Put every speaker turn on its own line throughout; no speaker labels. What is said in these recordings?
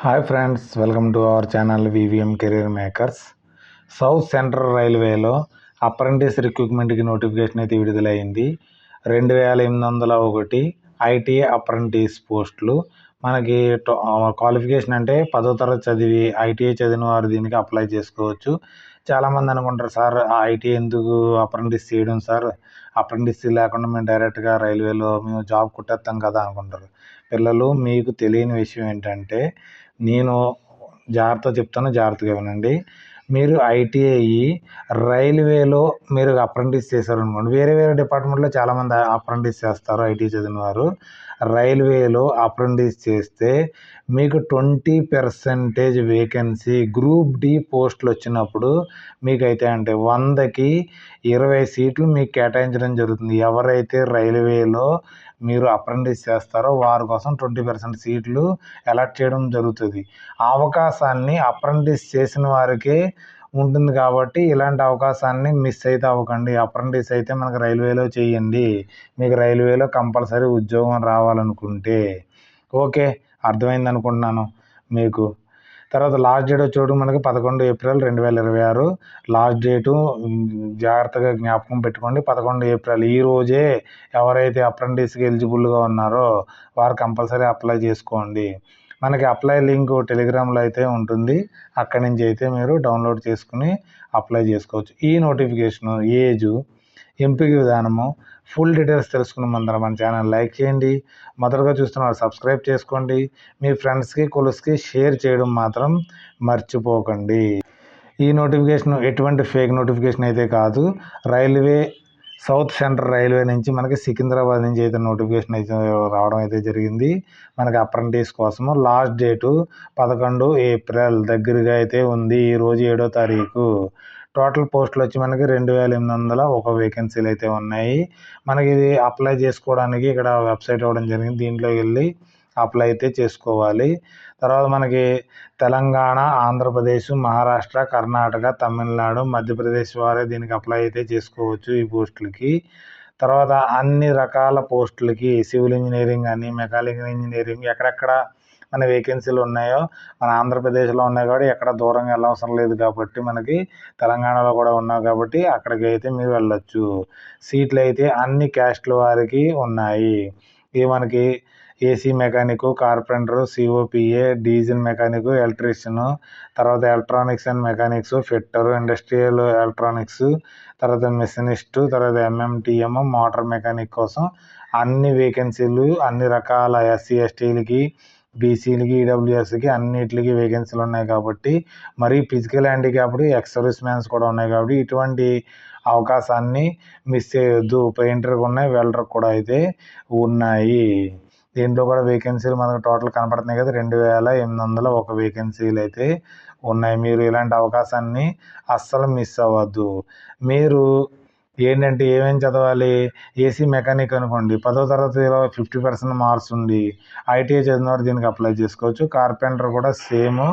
Hi friends, welcome to our channel VVM career makers. South central రైల్వేలో apprentice రిక్రూట్మెంట్కి notification అయితే విడుదలైంది. 2801 ITI apprentice పోస్టులు. మనకి క్వాలిఫికేషన్ అంటే 10వ తరగతి చదివి ఐటీఐ చదివిన వారు దీనికి అప్లై చేసుకోవచ్చు. చాలామంది అనుకుంటారు, సార్ ఐటీఐ ఎందుకు అప్రెంటిస్ చేయడం సార్, అప్రెంటిస్ లేకుండా మేము డైరెక్ట్గా రైల్వేలో మేము జాబ్ కొట్టేస్తాం కదా అనుకుంటారు. పిల్లలు, మీకు తెలియని విషయం ఏంటంటే, నేను జాగ్రత్తగా చెప్తాను, జాగ్రత్తగా వినండి. మీరు ఐటీఐ రైల్వేలో మీరు అప్రెంటిస్ చేశారనుకోండి, వేరే వేరే డిపార్ట్మెంట్లో చాలామంది అప్రెంటిస్ చేస్తారు. ఐటీ చదివిన వారు రైల్వేలో అప్రెంటిస్ చేస్తే మీకు 20% వేకెన్సీ గ్రూప్ డి పోస్టులు వచ్చినప్పుడు మీకైతే అంటే 100కి 20 సీట్లు మీకు కేటాయించడం జరుగుతుంది. ఎవరైతే రైల్వేలో మీరు అప్రెంటిస్ చేస్తారో వారి కోసం 20% సీట్లు అలాట్ చేయడం జరుగుతుంది. ఆ అవకాశాన్ని అప్రెంటిస్ చేసిన వారికే ఉంటుంది కాబట్టి ఇలాంటి అవకాశాన్ని మిస్ అయితే అవ్వకండి. అప్రెంటిస్ అయితే మనకు రైల్వేలో చేయండి, మీకు రైల్వేలో కంపల్సరీ ఉద్యోగం రావాలనుకుంటే. ఓకే, అర్థమైంది అనుకుంటున్నాను మీకు. తర్వాత లాస్ట్ డేట్ వచ్చేటప్పుడు మనకి 11 ఏప్రిల్ 2026 లాస్ట్ డేటు. జాగ్రత్తగా జ్ఞాపకం పెట్టుకోండి, 11 ఏప్రిల్. ఈ రోజే ఎవరైతే అప్రెంటిస్కి ఎలిజిబుల్గా ఉన్నారో వారు కంపల్సరీ అప్లై చేసుకోండి. మనకి అప్లై లింక్ టెలిగ్రామ్లో అయితే ఉంటుంది, అక్కడి నుంచి అయితే మీరు డౌన్లోడ్ చేసుకుని అప్లై చేసుకోవచ్చు. ఈ నోటిఫికేషను, ఏజు, ఎంపిక విధానము, ఫుల్ డీటెయిల్స్ తెలుసుకున్న ముందర మన ఛానల్ లైక్ చేయండి. మొదటగా చూస్తున్నారు సబ్స్క్రైబ్ చేసుకోండి. మీ ఫ్రెండ్స్కి కొలుస్కి షేర్ చేయడం మాత్రం మర్చిపోకండి. ఈ నోటిఫికేషన్ ఎటువంటి ఫేక్ నోటిఫికేషన్ అయితే కాదు. రైల్వే సౌత్ సెంట్రల్ రైల్వే నుంచి మనకి సికింద్రాబాద్ నుంచి అయితే నోటిఫికేషన్ అయితే రావడం అయితే జరిగింది. మనకి అప్రెంటిస్ కోసము లాస్ట్ డేటు 11 ఏప్రిల్ దగ్గరగా అయితే ఉంది. ఈరోజు 7వ తారీఖు. టోటల్ పోస్టులు వచ్చి మనకి 2801 వేకెన్సీలు అయితే ఉన్నాయి. మనకి ఇది అప్లై చేసుకోవడానికి ఇక్కడ వెబ్సైట్ ఇవ్వడం జరిగింది, దీంట్లోకి వెళ్ళి అప్లై అయితే చేసుకోవాలి. తర్వాత మనకి తెలంగాణ, ఆంధ్రప్రదేశ్, మహారాష్ట్ర, కర్ణాటక, తమిళనాడు, మధ్యప్రదేశ్ వారే దీనికి అప్లై అయితే చేసుకోవచ్చు ఈ పోస్టులకి. తర్వాత అన్ని రకాల పోస్టులకి సివిల్ ఇంజనీరింగ్ అని, మెకానికల్ ఇంజనీరింగ్, ఎక్కడెక్కడ మన వేకెన్సీలు ఉన్నాయో మన ఆంధ్రప్రదేశ్లో ఉన్నాయి కాబట్టి ఎక్కడ దూరంగా వెళ్ళవసరం లేదు. కాబట్టి మనకి తెలంగాణలో కూడా ఉన్నాయి కాబట్టి అక్కడికి అయితే మీరు వెళ్ళొచ్చు. సీట్లు అయితే అన్ని క్యాస్ట్ల వారికి ఉన్నాయి. ఇవి మనకి AC mechanic, carpenter, COPA, diesel mechanic, electrician, తర్వాత electronics and mechanics, fitter, industrial electronics, తర్వాత మెషినిస్టు, తర్వాత ఎంఎంటిఎం, మోటార్ మెకానిక్ కోసం అన్ని వేకెన్సీలు, అన్ని రకాల ఎస్సీ ఎస్టీలకి, బీసీలకి, ఈడబ్ల్యూఎస్కి అన్నిటికి వేకెన్సీలు ఉన్నాయి. కాబట్టి మరి physical handicapped, ex service man's కూడా ఉన్నాయి. కాబట్టి ఇటువంటి అవకాశాన్ని మిస్ చేయొద్దు. పెయింటర్కి ఉన్నాయి, వెల్డర్కి కూడా అయితే ఉన్నాయి. దీంట్లో కూడా వేకెన్సీలు మనకు టోటల్ కనపడుతున్నాయి కదా, 2801 వేకెన్సీలు అయితే ఉన్నాయి. మీరు ఇలాంటి అవకాశాన్ని అస్సలు మిస్ అవ్వద్దు. మీరు ఏంటంటే ఏమేమి చదవాలి? ఏసీ మెకానిక్ అనుకోండి, 10వ తరగతిలో 50% మార్క్స్ ఉండి ఐటీఐ చదివినవారు దీనికి అప్లై చేసుకోవచ్చు. కార్పెంటర్ కూడా సేమ్,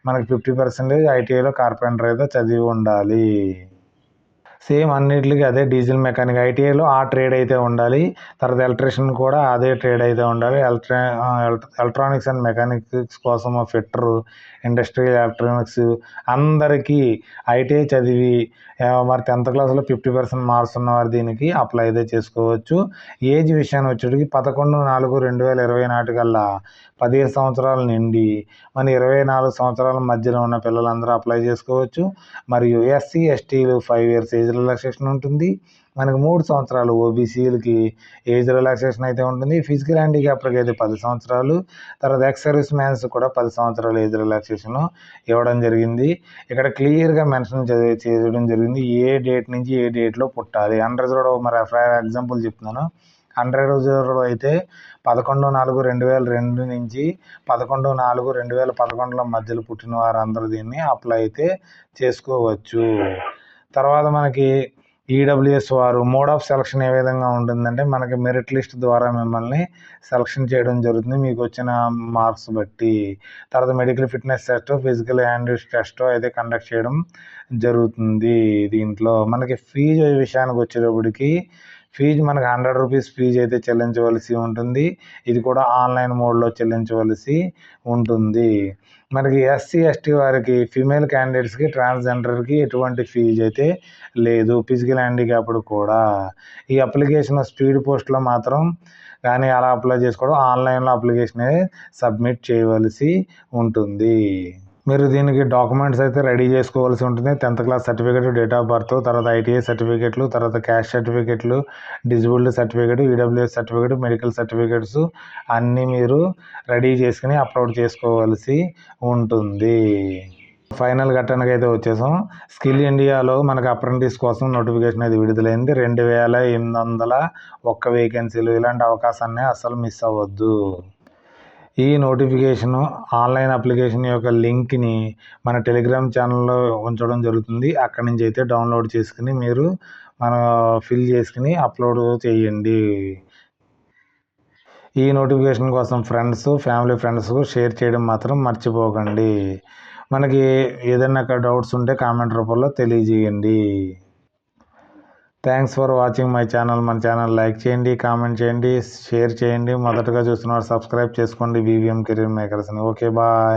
మనకి 50% ఐటీఐలో కార్పెంటర్ అయితే చదివి ఉండాలి. సేమ్ అన్నిటికి అదే. డీజిల్ మెకానిక్ ఐటీఐలో ఆ ట్రేడ్ అయితే ఉండాలి. తర్వాత ఎలక్ట్రీషియన్ కూడా అదే ట్రేడ్ అయితే ఉండాలి. ఎలక్ట్రానిక్స్ అండ్ మెకానిక్స్ కోసం ఫిట్టరు, ఇండస్ట్రియల్ ఎలక్ట్రానిక్స్ అందరికీ ఐటీఐ చదివి మరి 10th క్లాస్లో 50% మార్క్స్ ఉన్నవారు దీనికి అప్లై అయితే చేసుకోవచ్చు. ఏజ్ విషయాన్ని వచ్చేటికి 11/4/2020 నాటికల్లా 15 సంవత్సరాల నుండి మన 24 సంవత్సరాల మధ్యలో ఉన్న పిల్లలందరూ అప్లై చేసుకోవచ్చు. మరియు ఎస్సీ ఎస్టీలు 5 years ఏజ్ రిలాక్సేషన్ ఉంటుంది. మనకి 3 సంవత్సరాలు ఓబీసీలకి ఏజ్ రిలాక్సేషన్ అయితే ఉంటుంది. ఫిజికల్ హ్యాండిక్యాప్డ్కి అయితే 10 సంవత్సరాలు, తర్వాత ఎక్స్ సర్వీస్ మ్యాన్స్ కూడా 10 సంవత్సరాలు ఏజ్ రిలాక్సేషన్ ఇవ్వడం జరిగింది. ఇక్కడ క్లియర్గా మెన్షన్ చేయడం జరిగింది ఏ డేట్ నుంచి ఏ డేట్లో పుట్టాలి. అన్రిజర్వ్డ్, మరి ఫర్ ఎగ్జాంపుల్ చెప్తున్నాను, అన్రిజర్వ్డ్ అయితే 11/4/2002 నుంచి 11/4/2011 మధ్యలో పుట్టిన వారందరూ దీన్ని అప్లై అయితే చేసుకోవచ్చు. తర్వాత మనకి ఈడబ్ల్యూఎస్ వారు మోడ్ ఆఫ్ సెలక్షన్ ఏ విధంగా ఉంటుందంటే, మనకి మెరిట్ లిస్ట్ ద్వారా మిమ్మల్ని సెలక్షన్ చేయడం జరుగుతుంది మీకు వచ్చిన మార్క్స్ బట్టి. తర్వాత medical fitness test, physical handles test అయితే కండక్ట్ చేయడం జరుగుతుంది. దీంట్లో మనకి ఫీజు విషయానికి వచ్చేటప్పటికి ఫీజు మనకు ₹100 ఫీజు అయితే చెల్లించవలసి ఉంటుంది. ఇది కూడా ఆన్‌లైన్ మోడ్‌లో చెల్లించవలసి ఉంటుంది. మనకి ఎస్సీ, ఎస్టీ వారికి ఫీమేల్ క్యాండిడేట్స్‌కి, ట్రాన్స్‌జెండర్‌కి ఎటువంటి ఫీజు అయితే లేదు. ఫిజికల్ హ్యాండిక్యాప్డ్ కూడా. ఈ అప్లికేషన్ స్పీడ్ పోస్ట్‌లో మాత్రం కానీ అలా అప్లై చేసుకోవడం ఆన్‌లైన్‌లో అప్లికేషనే సబ్మిట్ చేయవలసి ఉంటుంది. మీరు దీనికి డాక్యుమెంట్స్ అయితే రెడీ చేసుకోవాల్సి ఉంటుంది. 10th class certificate, date of birth, తర్వాత ఐటీఐ సర్టిఫికేట్లు, తర్వాత క్యాస్ట్ సర్టిఫికేట్లు, disability certificate, EWS certificate, medical certificates అన్నీ మీరు రెడీ చేసుకుని అప్లోడ్ చేసుకోవాల్సి ఉంటుంది. ఫైనల్ ఘట్టనకి అయితే వచ్చేసాం. స్కిల్ ఇండియాలో మనకు అప్రెంటిస్ కోసం నోటిఫికేషన్ అయితే విడుదలైంది. 2801 వేకెన్సీలు. ఇలాంటి అవకాశాన్ని అస్సలు మిస్ అవ్వద్దు. ఈ నోటిఫికేషను ఆన్లైన్ అప్లికేషన్ యొక్క లింక్ని మన టెలిగ్రామ్ ఛానల్లో ఉంచడం జరుగుతుంది. అక్కడి నుంచి అయితే డౌన్లోడ్ చేసుకుని మీరు ఫిల్ చేసుకుని అప్లోడ్ చేయండి. ఈ నోటిఫికేషన్ కోసం ఫ్యామిలీ ఫ్రెండ్స్కు షేర్ చేయడం మాత్రం మర్చిపోకండి. మనకి ఏదైనా డౌట్స్ ఉంటే కామెంట్ రూపంలో తెలియజేయండి. Thanks for watching my channel. మన ఛానల్ లైక్ చేయండి, కామెంట్ చేయండి, షేర్ చేయండి. మొదటగా చూస్తున్నారు సబ్స్క్రైబ్ చేసుకోండి. వివిఎం కెరీర్ మేకర్స్ని. Okay, bye.